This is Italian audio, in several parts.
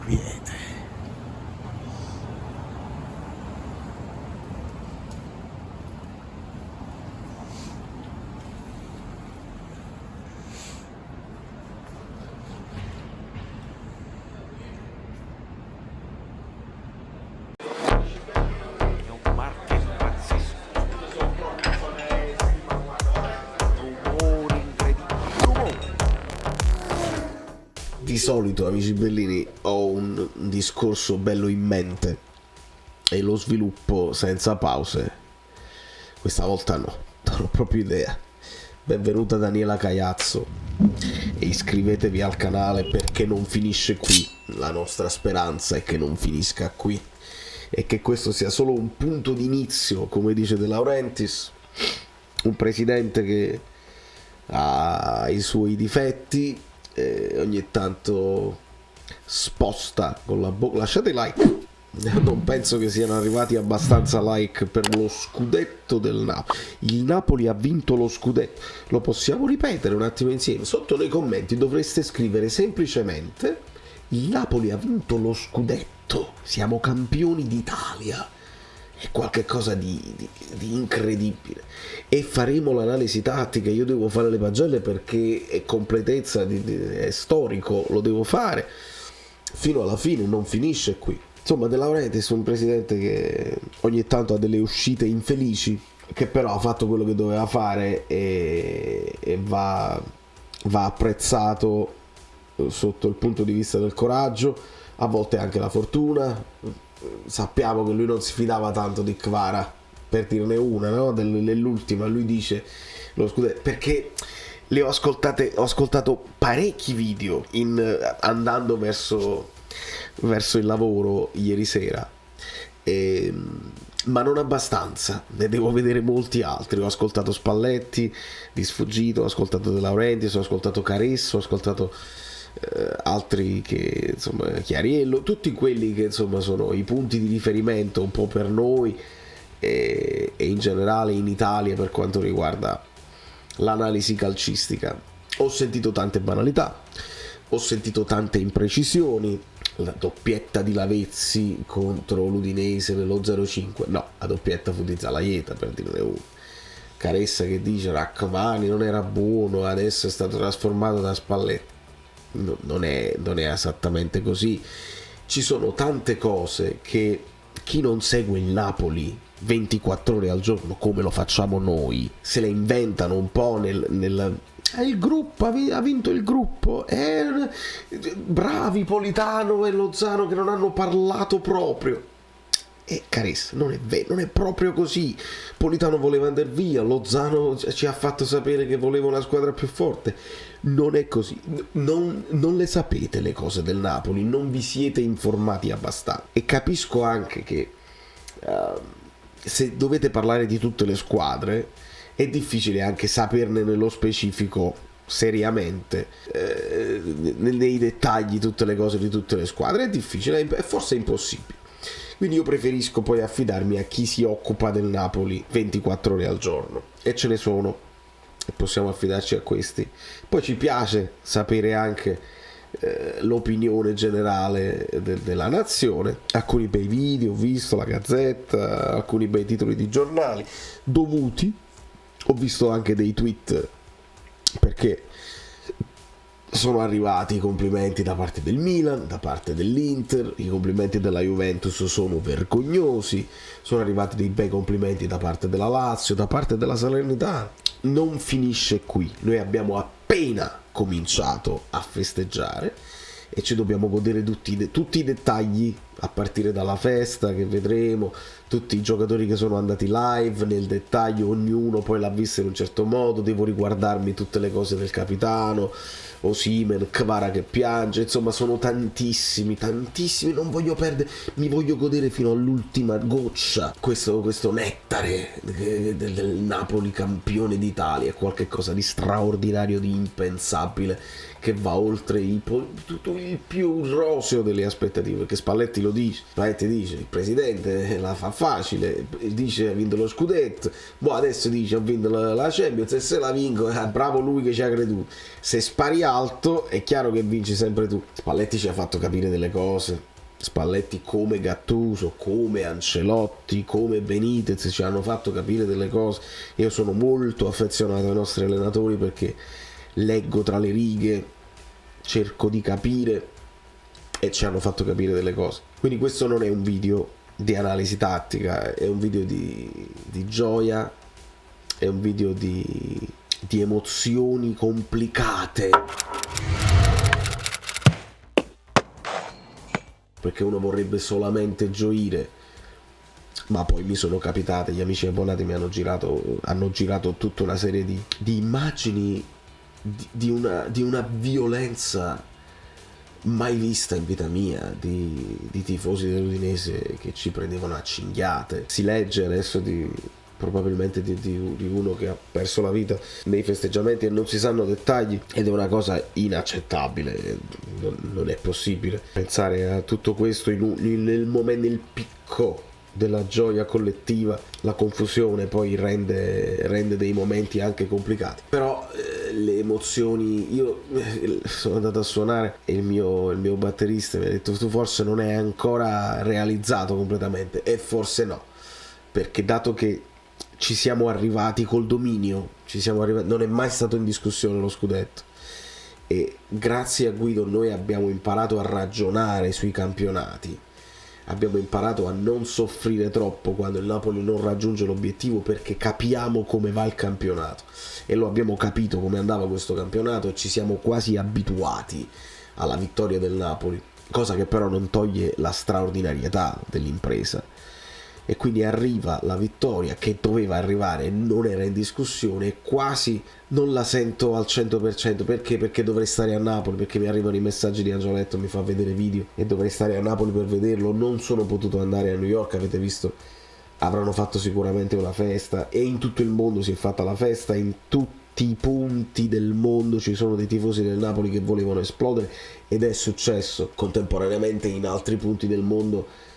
quiete. È un marchio pazzesco. Rumore incredibile. Di solito, amici bellini, ho un discorso bello in mente e lo sviluppo senza pause. Questa volta no, non ho proprio idea. Benvenuta Daniela Caiazzo e iscrivetevi al canale perché non finisce qui. La nostra speranza è che non finisca qui e che questo sia solo un punto d'inizio, come dice De Laurentiis, un presidente che ha i suoi difetti. Ogni tanto sposta con la bocca. Lasciate like. Non penso che siano arrivati abbastanza like per lo scudetto del Napoli. Il Napoli ha vinto lo scudetto. Lo possiamo ripetere un attimo insieme? Sotto nei commenti dovreste scrivere semplicemente: il Napoli ha vinto lo scudetto. Siamo campioni d'Italia. È qualcosa di incredibile. E faremo l'analisi tattica. Io devo fare le pagelle perché è completezza, è storico, lo devo fare fino alla fine, non finisce qui. Insomma, De Laurentiis è un presidente che ogni tanto ha delle uscite infelici, che però ha fatto quello che doveva fare e va apprezzato sotto il punto di vista del coraggio, a volte anche la fortuna. Sappiamo che lui non si fidava tanto di Kvara, per dirne una, no? Nell'ultima lui dice lo scudetto, perché ho ascoltato parecchi video andando verso il lavoro ieri sera, ma non abbastanza, ne devo vedere molti altri. Ho ascoltato Spalletti di sfuggito, ho ascoltato De Laurentiis, ho ascoltato Caresso, ho ascoltato altri che insomma, Chiariello, tutti quelli che insomma sono i punti di riferimento un po' per noi e in generale in Italia per quanto riguarda l'analisi calcistica. Ho sentito tante banalità, ho sentito tante imprecisioni. La doppietta di Lavezzi contro l'Udinese nello 0-5, no, la doppietta fu di Zalaieta, per dirne uno. Caressa che dice Rachmani non era buono, adesso è stato trasformato da Spalletti. Non è esattamente così. Ci sono tante cose che chi non segue il Napoli 24 ore al giorno come lo facciamo noi se le inventano un po' il gruppo ha vinto il gruppo, bravi Politano e Lozano che non hanno parlato proprio. E Caressa, non è vero, non è proprio così. Politano voleva andare via, Lozano ci ha fatto sapere che voleva una squadra più forte. Non è così. Non le sapete le cose del Napoli, non vi siete informati abbastanza. E capisco anche che se dovete parlare di tutte le squadre è difficile anche saperne nello specifico seriamente, nei dettagli tutte le cose di tutte le squadre. È difficile, è forse impossibile. Quindi io preferisco poi affidarmi a chi si occupa del Napoli 24 ore al giorno, e ce ne sono, e possiamo affidarci a questi. Poi ci piace sapere anche l'opinione generale della nazione. Alcuni bei video ho visto, la Gazzetta, alcuni bei titoli di giornali dovuti. Ho visto anche dei tweet, perché sono arrivati i complimenti da parte del Milan, da parte dell'Inter, i complimenti della Juventus sono vergognosi, sono arrivati dei bei complimenti da parte della Lazio, da parte della Salernitana. Non finisce qui, noi abbiamo appena cominciato a festeggiare e ci dobbiamo godere tutti i dettagli, a partire dalla festa che vedremo, tutti i giocatori che sono andati live nel dettaglio, ognuno poi l'ha vista in un certo modo. Devo riguardarmi tutte le cose del capitano, Osimhen, Kvara che piange, insomma sono tantissimi, non voglio perdere, mi voglio godere fino all'ultima goccia questo nettare del Napoli campione d'Italia. È qualcosa di straordinario, di impensabile, che va oltre tutto il più roseo delle aspettative, perché Spalletti lo dice, Spalletti dice il presidente la fa facile, dice ha vinto lo scudetto, boh, adesso dice ho vinto la Champions e se la vinco, bravo lui che ci ha creduto. Se spari alto è chiaro che vinci sempre tu. Spalletti ci ha fatto capire delle cose. Spalletti, come Gattuso, come Ancelotti, come Benitez ci hanno fatto capire delle cose. Io sono molto affezionato ai nostri allenatori perché leggo tra le righe, cerco di capire e ci hanno fatto capire delle cose. Quindi questo non è un video di analisi tattica, è un video di gioia, è un video di emozioni complicate. Perché uno vorrebbe solamente gioire, ma poi mi sono capitate, gli amici abbonati mi hanno girato tutta una serie di immagini di una violenza mai vista in vita mia, di tifosi dell'Udinese che ci prendevano a cinghiate. Si legge adesso probabilmente di uno che ha perso la vita nei festeggiamenti e non si sanno dettagli, ed è una cosa inaccettabile. Non è possibile pensare a tutto questo nel picco della gioia collettiva. La confusione poi rende dei momenti anche complicati, però le emozioni. Io sono andato a suonare e il mio batterista mi ha detto tu forse non è ancora realizzato completamente, e forse no, perché dato che ci siamo arrivati col dominio, non è mai stato in discussione lo scudetto, e grazie a Guido noi abbiamo imparato a ragionare sui campionati, abbiamo imparato a non soffrire troppo quando il Napoli non raggiunge l'obiettivo, perché capiamo come va il campionato, e lo abbiamo capito come andava questo campionato e ci siamo quasi abituati alla vittoria del Napoli, cosa che però non toglie la straordinarietà dell'impresa. E quindi arriva la vittoria che doveva arrivare, non era in discussione, e quasi non la sento al 100%. Perché dovrei stare a Napoli, perché mi arrivano i messaggi di Angioletto, mi fa vedere video e dovrei stare a Napoli per vederlo. Non sono potuto andare a New York, avete visto, avranno fatto sicuramente una festa, e in tutto il mondo si è fatta la festa, in tutti i punti del mondo ci sono dei tifosi del Napoli che volevano esplodere, ed è successo. Contemporaneamente in altri punti del mondo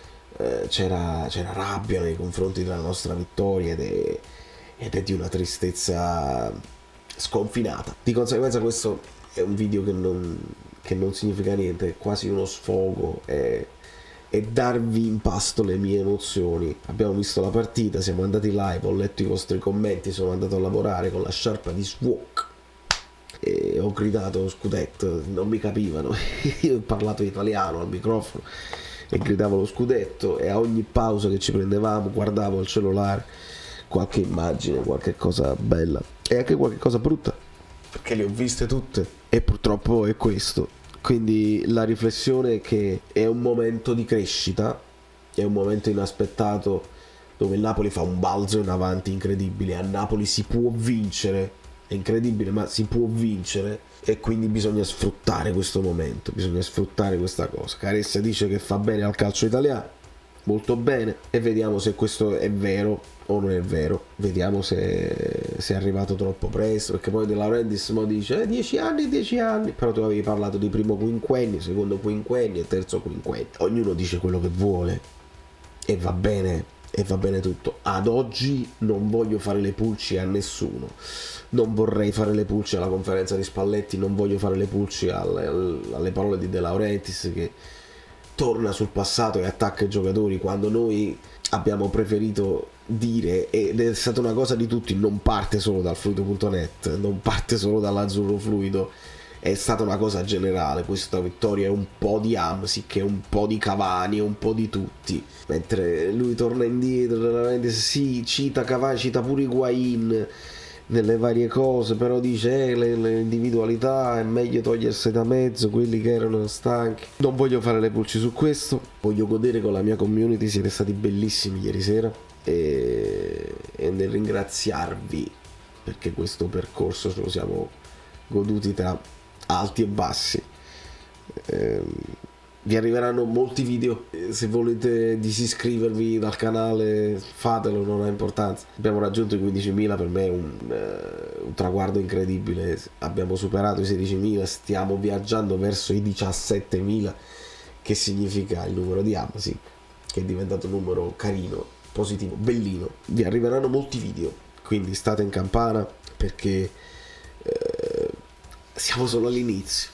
c'era rabbia nei confronti della nostra vittoria, ed è di una tristezza sconfinata. Di conseguenza questo è un video che non significa niente, è quasi uno sfogo, è darvi in pasto le mie emozioni. Abbiamo visto la partita, siamo andati live, ho letto i vostri commenti, sono andato a lavorare con la sciarpa di Swok e ho gridato scudetto, non mi capivano. Io ho parlato italiano al microfono e gridavo lo scudetto, e a ogni pausa che ci prendevamo guardavo al cellulare qualche immagine, qualche cosa bella e anche qualche cosa brutta, perché le ho viste tutte, e purtroppo è questo. Quindi la riflessione è che è un momento di crescita, è un momento inaspettato dove il Napoli fa un balzo in avanti incredibile. A Napoli si può vincere, è incredibile ma si può vincere, e quindi bisogna sfruttare questo momento, bisogna sfruttare questa cosa. Caressa dice che fa bene al calcio italiano, molto bene, e vediamo se questo è vero o non è vero, vediamo se è arrivato troppo presto, perché poi De Laurentiis mo dice 10 anni, però tu avevi parlato di primo quinquennio, secondo quinquennio e terzo quinquennio. Ognuno dice quello che vuole e va bene tutto. Ad oggi non voglio fare le pulci a nessuno, non vorrei fare le pulci alla conferenza di Spalletti, non voglio fare le pulci alle parole di De Laurentiis che torna sul passato e attacca i giocatori, quando noi abbiamo preferito dire, ed è stata una cosa di tutti, non parte solo dal fluido.net, non parte solo dall'azzurro fluido, è stata una cosa generale. Questa vittoria è un po' di Hamsik, è un po' di Cavani, è un po' di tutti, mentre lui torna indietro, sì, cita Cavani, cita pure Higuain nelle varie cose, però dice le individualità è meglio togliersi da mezzo quelli che erano stanchi. Non voglio fare le pulci su questo, voglio godere con la mia community, siete stati bellissimi ieri sera, e nel ringraziarvi perché questo percorso ce lo siamo goduti tra alti e bassi. Vi arriveranno molti video, se volete disiscrivervi dal canale fatelo, non ha importanza. Abbiamo raggiunto i 15.000, per me è un traguardo incredibile, abbiamo superato i 16.000, stiamo viaggiando verso i 17.000, che significa il numero di Hamsik, che è diventato un numero carino, positivo, bellino. Vi arriveranno molti video, quindi state in campana perché siamo solo all'inizio.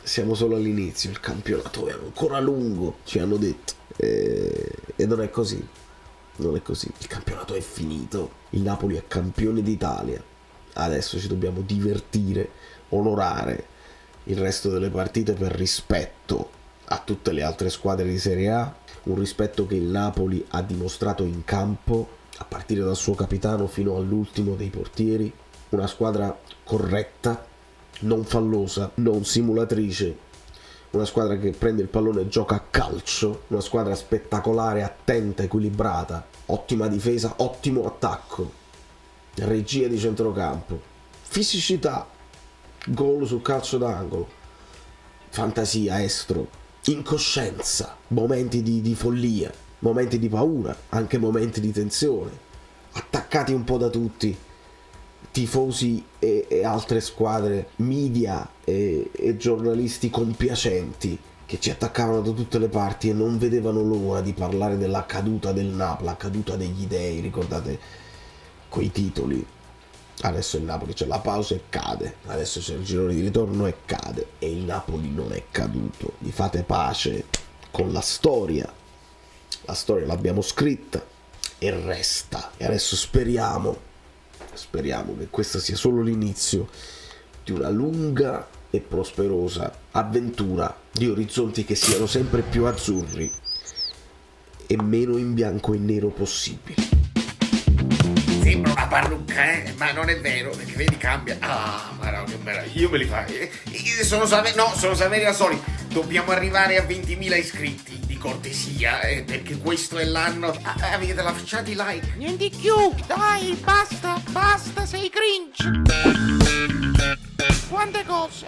Siamo solo all'inizio, il campionato è ancora lungo, ci hanno detto. E non è così. Non è così. Il campionato è finito. Il Napoli è campione d'Italia. Adesso ci dobbiamo divertire, onorare il resto delle partite per rispetto a tutte le altre squadre di Serie A. Un rispetto che il Napoli ha dimostrato in campo, a partire dal suo capitano fino all'ultimo dei portieri. Una squadra corretta, non fallosa, non simulatrice, una squadra che prende il pallone e gioca a calcio, una squadra spettacolare, attenta, equilibrata, ottima difesa, ottimo attacco, regia di centrocampo, fisicità, gol sul calcio d'angolo, fantasia, estro, incoscienza, momenti di follia, momenti di paura, anche momenti di tensione, attaccati un po' da tutti, tifosi e altre squadre, media e giornalisti compiacenti che ci attaccavano da tutte le parti e non vedevano l'ora di parlare della caduta del Napoli, la caduta degli dei, ricordate quei titoli. Adesso il Napoli c'è la pausa e cade, adesso c'è il girone di ritorno e cade, e il Napoli non è caduto. Vi fate pace con la storia l'abbiamo scritta e resta, e adesso speriamo che questo sia solo l'inizio di una lunga e prosperosa avventura di orizzonti che siano sempre più azzurri e meno in bianco e nero possibile. Sembra una parrucca, ma non è vero, perché vedi cambia. Ah, ma no, che meraviglia, io me li fai. Sono Saveri da soli. Dobbiamo arrivare a 20.000 iscritti, di cortesia, perché questo è l'anno. Avete lasciato i like. Niente più, dai, basta, sei cringe. Quante cose.